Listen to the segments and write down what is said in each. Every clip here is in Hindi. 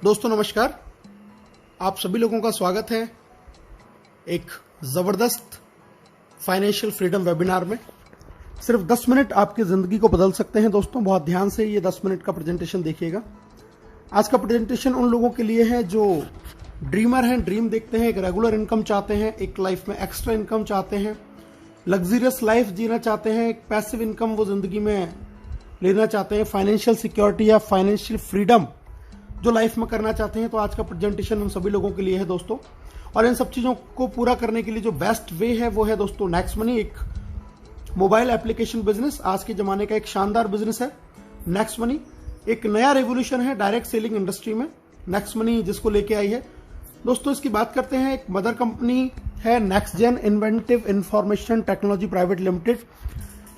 दोस्तों नमस्कार, आप सभी लोगों का स्वागत है एक ज़बरदस्त फाइनेंशियल फ्रीडम वेबिनार में। सिर्फ 10 मिनट आपकी ज़िंदगी को बदल सकते हैं। दोस्तों बहुत ध्यान से ये 10 मिनट का प्रेजेंटेशन देखिएगा। आज का प्रेजेंटेशन उन लोगों के लिए है जो ड्रीमर हैं, ड्रीम देखते हैं, एक रेगुलर इनकम चाहते हैं, एक लाइफ में एक्स्ट्रा इनकम चाहते हैं, लग्जरियस लाइफ जीना चाहते हैं, एक पैसिव इनकम वो ज़िंदगी में लेना चाहते हैं, फाइनेंशियल सिक्योरिटी या फाइनेंशियल फ्रीडम जो लाइफ में करना चाहते हैं। तो आज का प्रेजेंटेशन उन सभी लोगों के लिए है दोस्तों। और इन सब चीज़ों को पूरा करने के लिए जो बेस्ट वे है वो है दोस्तों नेक्स्ट मनी, एक मोबाइल एप्लीकेशन बिजनेस। आज के ज़माने का एक शानदार बिजनेस है नेक्स्ट मनी। एक नया रेवोल्यूशन है डायरेक्ट सेलिंग इंडस्ट्री में नेक्स्ट मनी जिसको लेके आई है दोस्तों। इसकी बात करते हैं। एक मदर कंपनी है next gen inventive information technology private limited,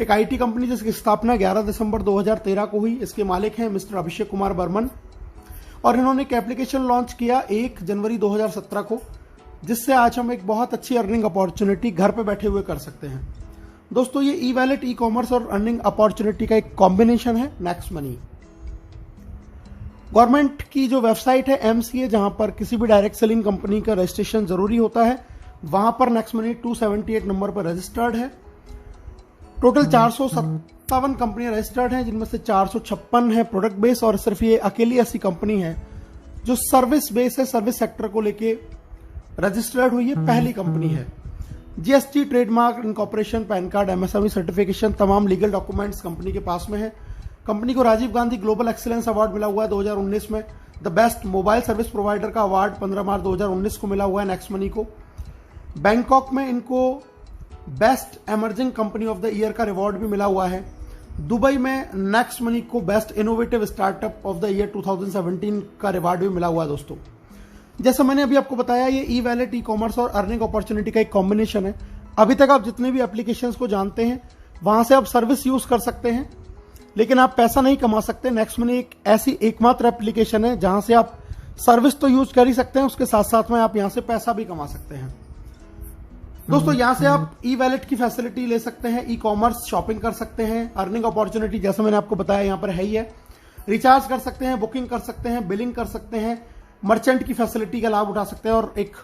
एक आईटी कंपनी जिसकी स्थापना 11 दिसंबर 2013 को हुई। इसके मालिक हैं मिस्टर अभिषेक कुमार बर्मन और इन्होंने एक एप्लीकेशन लॉन्च किया 1 जनवरी 2017 को, जिससे आज हम एक बहुत अच्छी अर्निंग अपॉर्चुनिटी घर पे बैठे हुए कर सकते हैं दोस्तों। ये ई वैलेट, ई कॉमर्स और अर्निंग अपॉर्चुनिटी का एक कॉम्बिनेशन है नेक्स्ट मनी। गवर्नमेंट की जो वेबसाइट है MCA, जहां पर किसी भी डायरेक्ट सेलिंग कंपनी का रजिस्ट्रेशन जरूरी होता है, वहां पर नेक्स्ट मनी 278 नंबर पर रजिस्टर्ड है। टोटल 457 कंपनियां रजिस्टर्ड हैं, जिनमें से 456 है प्रोडक्ट बेस और सिर्फ ये अकेली ऐसी कंपनी है जो सर्विस बेस है, सर्विस सेक्टर को लेके रजिस्टर्ड हुई है, पहली कंपनी है। GST, trademark, incorporation, PAN card, MSME certification, तमाम लीगल डॉक्यूमेंट्स कंपनी के पास में है। कंपनी को Rajiv Gandhi global excellence award मिला हुआ है 2019 में। The best mobile service provider का अवार्ड 15 मार्च 2019 को मिला हुआ है नेक्स्ट मनी को। बैंकॉक में इनको best emerging company of the year का रिवॉर्ड भी मिला हुआ है। दुबई में नेक्स्ट मनी को best innovative startup of the year 2017 का रिवॉर्ड भी मिला हुआ है दोस्तों। जैसा मैंने अभी आपको बताया, ये ई वैलेट, ई कॉमर्स और अर्निंग अपॉर्चुनिटी का एक कॉम्बिनेशन है। अभी तक आप जितने भी एप्लीकेशंस को जानते हैं वहां से आप सर्विस यूज कर सकते हैं, लेकिन आप पैसा नहीं कमा सकते। नेक्स्ट मनी एक ऐसी एकमात्र एप्लीकेशन है जहां से आप सर्विस तो यूज कर ही सकते हैं, उसके साथ साथ में आप यहां से पैसा भी कमा सकते हैं दोस्तों। यहां से आप ई वैलेट की फैसिलिटी ले सकते हैं, ई कॉमर्स शॉपिंग कर सकते हैं, अर्निंग अपॉर्चुनिटी जैसे मैंने आपको बताया यहां पर है ही है, रिचार्ज कर सकते हैं, बुकिंग कर सकते हैं, बिलिंग कर सकते हैं, मर्चेंट की फैसिलिटी का लाभ उठा सकते हैं और एक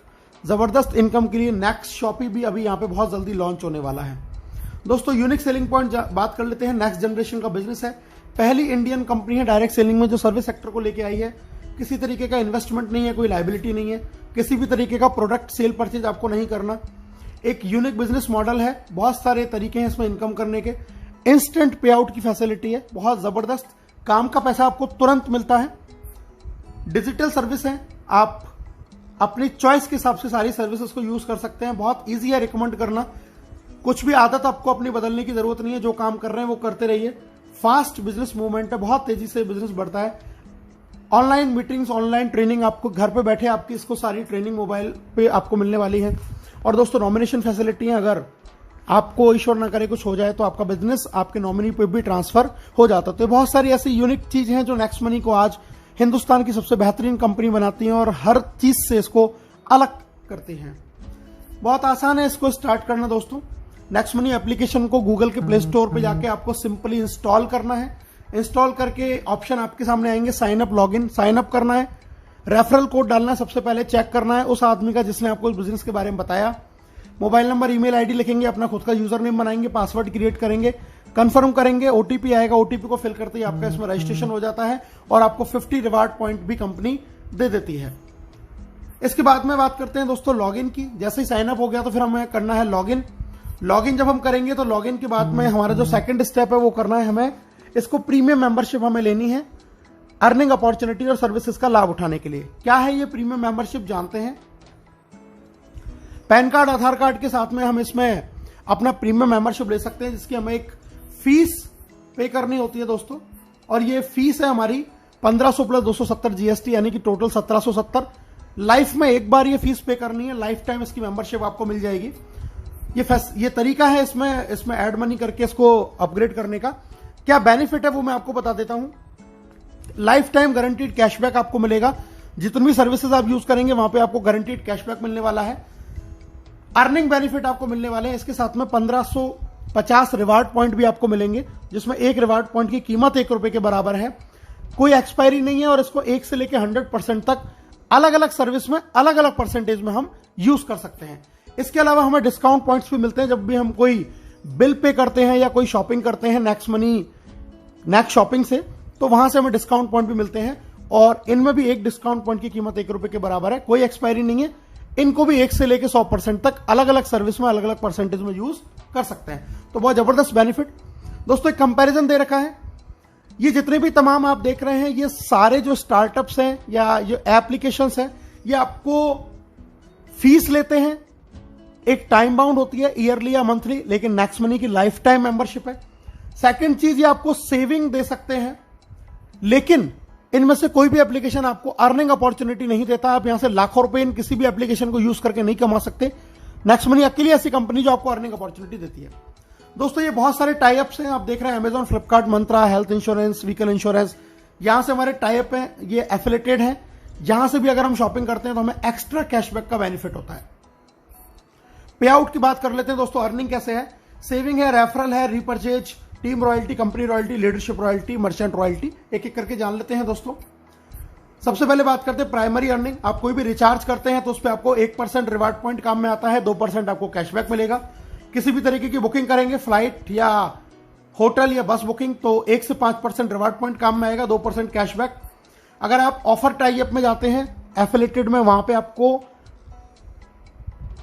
जबरदस्त इनकम के लिए नेक्स्ट शॉपी भी अभी यहां पे बहुत जल्दी लॉन्च होने वाला है दोस्तों। यूनिक सेलिंग पॉइंट बात कर लेते हैं। नेक्स्ट जनरेशन का बिजनेस है, पहली इंडियन कंपनी है डायरेक्ट सेलिंग में जो सर्विस सेक्टर को लेके आई है। किसी तरीके का इन्वेस्टमेंट नहीं है, कोई लायबिलिटी नहीं है, किसी भी तरीके का प्रोडक्ट सेल परचेज आपको नहीं करना। एक यूनिक बिजनेस मॉडल है, बहुत सारे तरीके हैं इसमें इनकम करने के। इंस्टेंट पे आउट की फैसिलिटी है, बहुत जबरदस्त, काम का पैसा आपको तुरंत मिलता है। डिजिटल सर्विस है, आप अपनी चॉइस के हिसाब से सारी सर्विसेज को यूज कर सकते हैं। बहुत इजी है रिकमेंड करना, कुछ भी आदत आपको अपनी बदलने की जरूरत नहीं है, जो काम कर रहे हैं वो करते रहिए। फास्ट बिजनेस मूवमेंट है, बहुत तेजी से बिजनेस बढ़ता है। ऑनलाइन मीटिंग्स, ऑनलाइन ट्रेनिंग, आपको घर पे बैठे आपकी इसको सारी ट्रेनिंग मोबाइल पे आपको मिलने वाली है। और दोस्तों नॉमिनेशन फैसिलिटी है, अगर आपको ईश्वर न करे कुछ हो जाए तो आपका बिजनेस आपके नॉमिनी पे भी ट्रांसफर हो जाता है। तो बहुत सारी ऐसी यूनिक चीज हैं जो नेक्स्ट मनी को आज हिंदुस्तान की सबसे बेहतरीन कंपनी बनाती हैं और हर चीज से इसको अलग करती हैं। बहुत आसान है इसको स्टार्ट करना दोस्तों। नेक्स्ट मनी एप्लीकेशन को गूगल के प्ले स्टोर पे जाके आपको सिंपली इंस्टॉल करना है। इंस्टॉल करके ऑप्शन आपके सामने आएंगे, sign up, log in, sign up करना है, रेफरल कोड डालना है, सबसे पहले चेक करना है उस आदमी का जिसने आपको इस बिजनेस के बारे में बताया। मोबाइल नंबर, ईमेल आईडी लिखेंगे, अपना खुद का यूजर नेम बनाएंगे, पासवर्ड क्रिएट करेंगे, कंफर्म करेंगे, OTP आएगा, OTP को फिल करते ही आपका इसमें रजिस्ट्रेशन हो जाता है और आपको 50 रिवार्ड पॉइंट भी कंपनी दे देती है। इसके बाद में बात करते हैं दोस्तों लॉगिन की। जैसे ही साइन अप हो गया तो फिर हमें करना है लॉगिन। लॉगिन जब हम करेंगे तो लॉगिन के बाद में हमारा जो सेकंड स्टेप है वो करना है हमें, इसको प्रीमियम मेंबरशिप हमें लेनी है अर्निंग अपॉर्चुनिटी और सर्विसेज का लाभ उठाने के लिए। क्या है ये प्रीमियम मेंबरशिप जानते हैं। पैन कार्ड, आधार कार्ड के साथ में हम इसमें अपना प्रीमियम मेंबरशिप ले सकते हैं, जिसकी हमें एक फीस पे करनी होती है दोस्तों। और ये फीस है हमारी 1500 प्लस 270 GST, यानी कि टोटल 1770। लाइफ में एक बार ये फीस पे करनी है, लाइफ टाइम इसकी मेंबरशिप आपको मिल जाएगी। ये तरीका है इसमें ऐड मनी करके इसको अपग्रेड करने का। क्या बेनिफिट है वो मैं आपको बता देता हूं। लाइफ टाइम गारंटीड कैशबैक आपको मिलेगा, जितनी भी सर्विसेज आप यूज करेंगे वहां पे आपको गारंटीड कैशबैक मिलने वाला है। अर्निंग बेनिफिट आपको मिलने वाले हैं, इसके साथ में 1550 रिवार्ड पॉइंट भी आपको मिलेंगे, जिसमें एक रिवार्ड पॉइंट की कीमत ₹1 के बराबर है। कोई एक्सपायरी नहीं है और इसको 1 से लेकर 100% तक अलग अलग सर्विस में अलग अलग परसेंटेज में हम यूज कर सकते हैं। इसके अलावा हमें डिस्काउंट पॉइंट्स भी मिलते हैं जब भी हम कोई बिल पे करते हैं या कोई शॉपिंग करते हैं नेक्स्ट शॉपिंग से, तो वहां से हमें डिस्काउंट पॉइंट भी मिलते हैं और इनमें भी एक डिस्काउंट पॉइंट की कीमत 1 रुपए के बराबर है, कोई एक्सपायरी नहीं है। इनको भी 1 से लेकर 100% तक अलग अलग सर्विस में अलग अलग परसेंटेज में यूज कर सकते हैं। तो बहुत जबरदस्त बेनिफिट। दोस्तों एक कंपैरिजन दे रखा है, ये जितने भी तमाम आप देख रहे हैं ये सारे जो स्टार्टअप्स हैं या जो एप्लीकेशंस हैं ये आपको फीस लेते हैं, एक टाइम बाउंड होती है ईयरली या मंथली, लेकिन नेक्स्ट मनी की लाइफ टाइम मेंबरशिप है। सेकंड चीज ये आपको सेविंग दे सकते हैं, लेकिन इनमें से कोई भी एप्लीकेशन आपको अर्निंग अपॉर्चुनिटी नहीं देता। आप यहां से लाखों रुपए इन किसी भी एप्लीकेशन को यूज करके नहीं कमा सकते। नेक्स्ट मनी अकेली ऐसी कंपनी जो आपको अर्निंग अपॉर्चुनिटी देती है। दोस्तों ये बहुत सारे टाई अप्स हैं, आप देख रहे हैं अमेजॉन, फ्लिपकार्ट, मंत्रा, हेल्थ इंश्योरेंस, व्हीकल इंश्योरेंस, यहां से हमारे टाई अप हैं, ये एफिलेटेड हैं। जहां से भी अगर हम शॉपिंग करते हैं तो हमें एक्स्ट्रा कैशबैक का बेनिफिट होता है। पे आउट की बात कर लेते हैं दोस्तों, अर्निंग कैसे है। सेविंग है, रेफरल है, repurchase, team royalty, company royalty, leadership royalty, merchant royalty, एक एक करके जान लेते हैं दोस्तों। सबसे पहले बात करते हैं प्राइमरी अर्निंग। आप कोई भी रिचार्ज करते हैं तो उस पर आपको 1% रिवार्ड पॉइंट काम में आता है, 2% आपको कैशबैक मिलेगा। किसी भी तरीके की बुकिंग करेंगे, फ्लाइट या होटल या बस बुकिंग, तो 1 से 5% रिवार्ड पॉइंट काम में आएगा, 2% कैशबैक। अगर आप ऑफर टाई अप में जाते हैं एफिलेटेड में, वहां पे आपको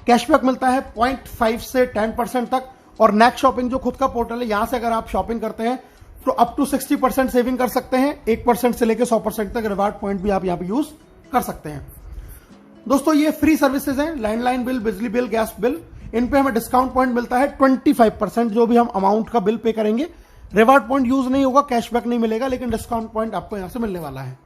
कैशबैक मिलता है 0.5 से 10% तक। और नेक्स्ट शॉपिंग जो खुद का पोर्टल है, यहां से अगर आप शॉपिंग करते हैं तो अप टू 60% सेविंग कर सकते हैं। 1% से लेकर 100% तक रिवार्ड पॉइंट भी आप यहां पे यूज कर सकते हैं। दोस्तों ये फ्री सर्विसेज हैं, लैंडलाइन बिल, बिजली बिल, गैस बिल, इन पे हमें डिस्काउंट पॉइंट मिलता है 25%। जो भी हम अमाउंट का बिल पे करेंगे, रिवार्ड पॉइंट यूज नहीं होगा, कैशबैक नहीं मिलेगा, लेकिन डिस्काउंट पॉइंट आपको यहां से मिलने वाला है।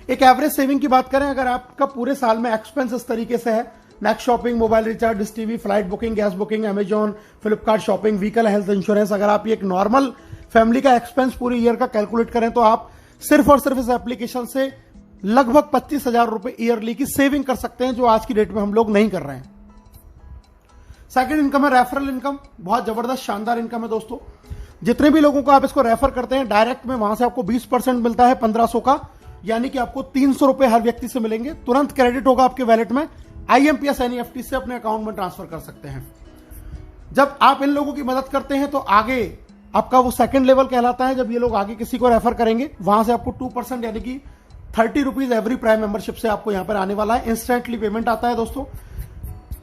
एक एवरेज सेविंग की बात करें, अगर आपका पूरे साल में एक्सपेंस इस तरीके से है, next shopping, mobile recharge, dish TV, flight booking, gas booking, Amazon, Flipkart shopping, vehicle, health insurance, अगर आप ये एक नॉर्मल फैमिली का एक्सपेंस पूरी ईयर का कैलकुलेट करें तो आप सिर्फ और सिर्फ इस एप्लीकेशन से लगभग 25,000 रुपए ईयरली की सेविंग कर सकते हैं, जो आज की डेट में हम लोग नहीं कर रहे हैं। सेकंड इनकम है रेफरल इनकम, बहुत जबरदस्त शानदार इनकम है दोस्तों। जितने भी लोगों को आप इसको रेफर करते हैं डायरेक्ट में, वहां से आपको 20% मिलता है 1500 का, यानी कि आपको 300 रुपए हर व्यक्ति से मिलेंगे, तुरंत क्रेडिट होगा आपके वैलेट में, IMPS NEFT से अपने अकाउंट में ट्रांसफर कर सकते हैं। जब आप इन लोगों की मदद करते हैं तो आगे आपका वो सेकंड लेवल कहलाता है। जब ये लोग आगे किसी को रेफर करेंगे, वहां से आपको 2% यानी कि 30 रुपीज एवरी प्राइम मेंबरशिप से आपको यहां पर आने वाला है। इंस्टेंटली पेमेंट आता है दोस्तों।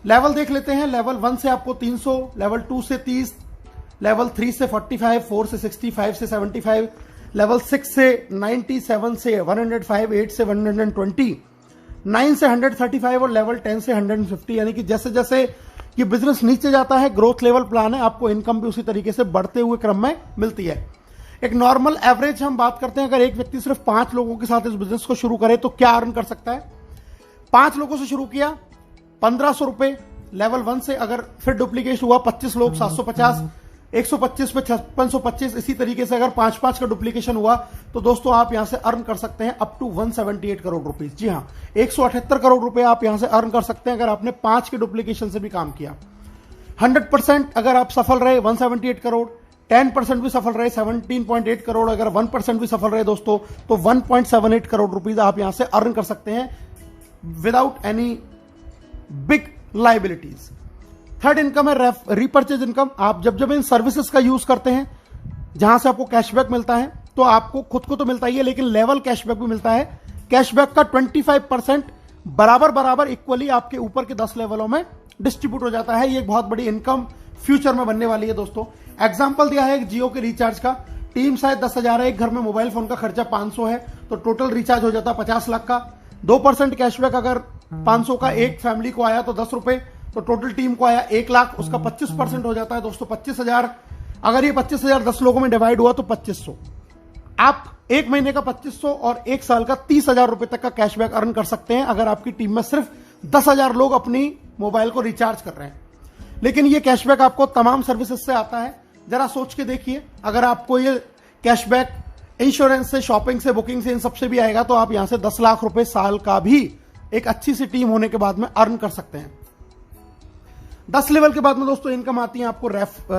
लेवल देख लेते हैं, लेवल 1 से आपको 300, लेवल 2 से 30, लेवल 3 से 45, 4 से 60, 5 से 75, लेवल 6 से 90, 7 से 105, 8 से 120, 9 से 135 और लेवल 10 से 150। यानी कि जैसे जैसे ये बिजनेस नीचे जाता है, ग्रोथ लेवल प्लान है, आपको इनकम भी उसी तरीके से बढ़ते हुए क्रम में मिलती है। एक नॉर्मल एवरेज हम बात करते हैं, अगर एक व्यक्ति सिर्फ 5 लोगों के साथ इस बिजनेस को शुरू करे तो क्या अर्न कर सकता है। 5 लोगों से शुरू किया, 1500 रुपए लेवल 1 से, अगर फिर डुप्लीकेट हुआ 25 लोग 750, 125 पे 5625, इसी तरीके से अगर 5-5 का डुप्लीकेशन हुआ तो दोस्तों आप यहां से अर्न कर सकते हैं अप टू 178 करोड़ रुपीस। जी हां, 178 करोड़ रुपए आप यहां से अर्न कर सकते हैं अगर आपने 5 के डुप्लीकेशन से भी काम किया। 100% अगर आप सफल रहे 178 करोड़, 10% भी सफल रहे 17.8 करोड़, अगर 1% भी सफल रहे दोस्तों तो 1.78 करोड़ रुपीस आप यहां से अर्न कर सकते हैं without any big liabilities. Third income है रीपरचेज इनकम। आप जब इन सर्विसेज का यूज करते हैं, जहां से आपको कैशबैक मिलता है, तो आपको खुद को तो मिलता ही है, लेकिन लेवल कैशबैक भी मिलता है। कैशबैक का 25% बराबर इक्वली आपके ऊपर के 10 लेवलों में डिस्ट्रीब्यूट हो जाता है। ये एक बहुत बड़ी इनकम फ्यूचर में बनने वाली है दोस्तों। एग्जाम्पल दिया है एक जियो के रिचार्ज का, टीम शायद 10,000 है, एक घर में मोबाइल फोन का खर्चा 500 है, तो टोटल रिचार्ज हो जाता 50 लाख का। 2% कैशबैक अगर 500 का एक फैमिली को आया तो 10 रुपए, तो टोटल टीम को आया 1 लाख, उसका 25% हो जाता है दोस्तों 25,000। अगर ये 25,000 10 लोगों में डिवाइड हुआ तो 2500। आप एक महीने का 2500 और एक साल का 30,000 रुपए तक का कैशबैक अर्न कर सकते हैं अगर आपकी टीम में सिर्फ 10,000 लोग अपनी मोबाइल को रिचार्ज कर रहे हैं। लेकिन ये कैशबैक आपको तमाम सर्विसेज से आता है। जरा सोच के देखिए, अगर आपको ये कैशबैक इंश्योरेंस से, शॉपिंग से, बुकिंग से, इन सबसे भी आएगा तो आप यहां से 10 लाख रुपए साल का भी एक अच्छी सी टीम होने के बाद में अर्न कर सकते हैं। 10 लेवल के बाद में दोस्तों इनकम आती है आपको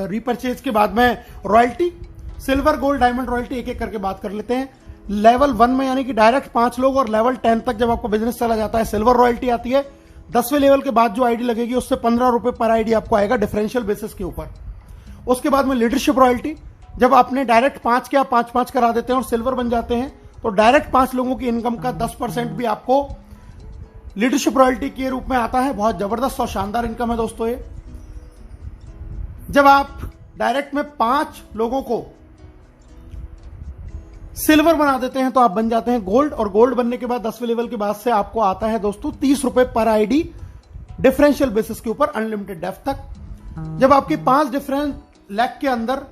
रीपरचेज के बाद में royalty, silver, gold, diamond royalty, एक एक करके बात कर लेते हैं। लेवल 1 में यानी कि डायरेक्ट 5 लोग, और लेवल 10 तक जब आपका बिजनेस चला जाता है सिल्वर रॉयल्टी आती है। 10वें लेवल के बाद जो आईडी लगेगी उससे 15 रुपए पर आईडी आपको आएगा डिफरेंशियल बेसिस के ऊपर। उसके बाद में लीडरशिप रॉयल्टी, जब आपने डायरेक्ट 5 के आप 5-5 करा देते हैं और सिल्वर बन जाते हैं तो डायरेक्ट 5 लोगों की इनकम का 10% भी आपको लीडरशिप रॉयल्टी के रूप में आता है। बहुत जबरदस्त और शानदार इनकम है दोस्तों ये। जब आप डायरेक्ट में 5 लोगों को सिल्वर बना देते हैं तो आप बन जाते हैं गोल्ड, और गोल्ड बनने के बाद 10वें लेवल के बाद से आपको आता है दोस्तों 30 रुपए पर आईडी डिफरेंशियल बेसिस के ऊपर अनलिमिटेड डेप्थ तक। जब आपके 5 डिफरेंट लेग के अंदर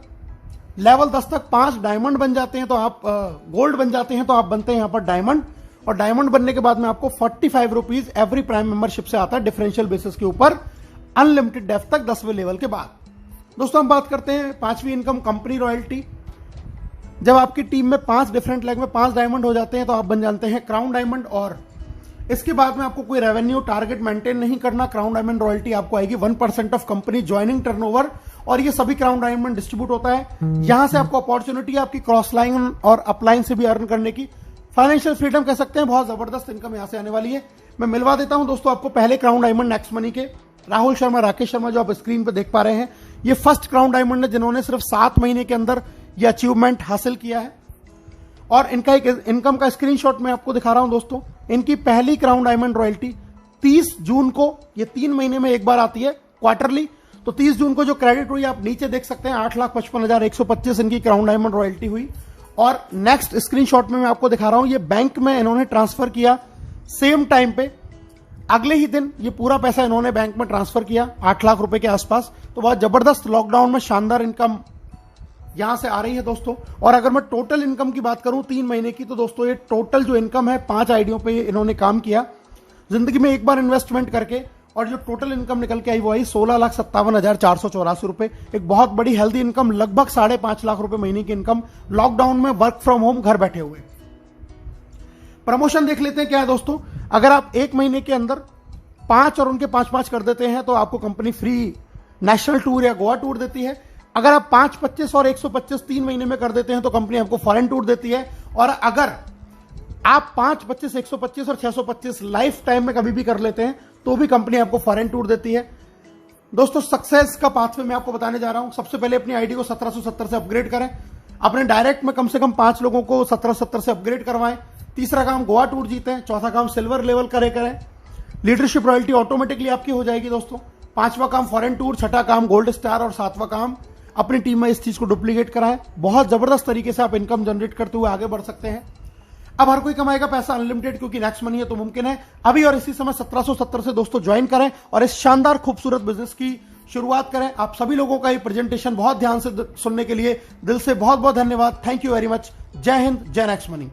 लेवल 10 तक 5 डायमंड बन जाते हैं तो आप गोल्ड बन जाते हैं तो आप बनते हैं यहां पर डायमंड, और डायमंड बनने के बाद में आपको 45 रुपीज एवरी प्राइम मेंबरशिप से आता है डिफरेंशियल बेसिस के ऊपर अनलिमिटेड डेप्थ तक 10वें लेवल के बाद। दोस्तों हम बात करते हैं 5वीं इनकम कंपनी रॉयल्टी। जब आपकी टीम में 5 डिफरेंट लेग में 5 डायमंड हो जाते हैं तो आप बन जाते हैं क्राउन डायमंड, और इसके बाद में आपको कोई रेवेन्यू टारगेट मेंटेन नहीं करना। क्राउन डायमंड रॉयल्टी आपको आएगी 1% ऑफ कंपनी ज्वाइनिंग टर्नओवर, और ये सभी क्राउन डायमंड डिस्ट्रीब्यूट होता है। यहां से आपको अपॉर्चुनिटी आपकी क्रॉस लाइन और अपलाइन से भी अर्न करने की, फाइनेंशियल फ्रीडम कह सकते हैं। बहुत जबरदस्त इनकम यहां से आने वाली है। मैं मिलवा देता हूं दोस्तों आपको पहले क्राउन डायमंड नेक्स्ट मनी के राहुल शर्मा, राकेश शर्मा जो आप स्क्रीन पर देख पा रहे हैं, ये फर्स्ट क्राउन डायमंड है जिन्होंने सिर्फ 7 महीने के अंदर ये अचीवमेंट हासिल किया है। और इनका एक इनकम का स्क्रीनशॉट मैं आपको दिखा रहा हूं दोस्तों। इनकी पहली क्राउन डायमंड रॉयल्टी 30 जून को, ये 3 महीने में एक बार आती है क्वार्टरली, तो 30 जून को जो क्रेडिट हुई आप नीचे देख सकते हैं 8,55,125 इनकी क्राउन डायमंड रॉयल्टी हुई। और नेक्स्ट स्क्रीनशॉट में मैं आपको दिखा रहा हूं, ये बैंक में इन्होंने ट्रांसफर किया सेम टाइम पे, अगले ही दिन ये पूरा पैसा इन्होंने बैंक में ट्रांसफर किया 8 लाख रुपए के आसपास। तो बहुत जबरदस्त लॉकडाउन में शानदार इनकम यहां से आ रही है दोस्तों। और अगर मैं टोटल इनकम की बात करूं 3 महीने की, तो दोस्तों ये टोटल जो इनकम है 5 आईडियों पे इन्होंने काम किया जिंदगी में एक बार इन्वेस्टमेंट करके, और जो टोटल इनकम निकल के आई वो आई 16,57,484 रुपए। एक बहुत बड़ी हेल्दी इनकम, लगभग 5.5 लाख रुपए महीने की इनकम लॉकडाउन में वर्क फ्रॉम होम घर बैठे हुए। प्रमोशन देख लेते हैं क्या है दोस्तों। अगर आप 1 महीने के अंदर 5 और उनके 5-5 कर देते हैं तो आपको कंपनी फ्री नेशनल टूर या गोवा टूर देती है। अगर आप 5, 25 और 125 3 महीने में कर देते हैं तो कंपनी आपको फॉरेन टूर देती है। और अगर आप 5, 25, 125 और 625 लाइफ टाइम में कभी भी कर लेते हैं तो भी कंपनी आपको फॉरेन टूर देती है। दोस्तों सक्सेस का पाथवे मैं आपको बताने जा रहा हूं। सबसे पहले अपनी आईडी को 1770 से अपग्रेड करें, अपने डायरेक्ट में कम से कम 5 लोगों को 1770 से अपग्रेड करवाएं। तीसरा काम गोवा टूर जीतें। चौथा काम सिल्वर लेवल करें। लीडरशिप रॉयल्टी ऑटोमेटिकली आपकी हो जाएगी दोस्तों। 5वां काम फॉरेन टूर, 6ठा काम गोल्ड स्टार, और 7वां काम अपनी टीम में इस चीज को डुप्लीकेट कराएं। बहुत जबरदस्त तरीके से आप इनकम जनरेट करते हुए आगे बढ़ सकते हैं। अब हर कोई कमाएगा पैसा अनलिमिटेड, क्योंकि नेक्स्ट मनी है तो मुमकिन है। अभी और इसी समय 1770 से दोस्तों ज्वाइन करें और इस शानदार खूबसूरत बिजनेस की शुरुआत करें। आप सभी लोगों का ये प्रेजेंटेशन बहुत ध्यान से सुनने के लिए दिल से बहुत बहुत धन्यवाद। Thank you very much. जय हिंद, जय नेक्स्ट मनी।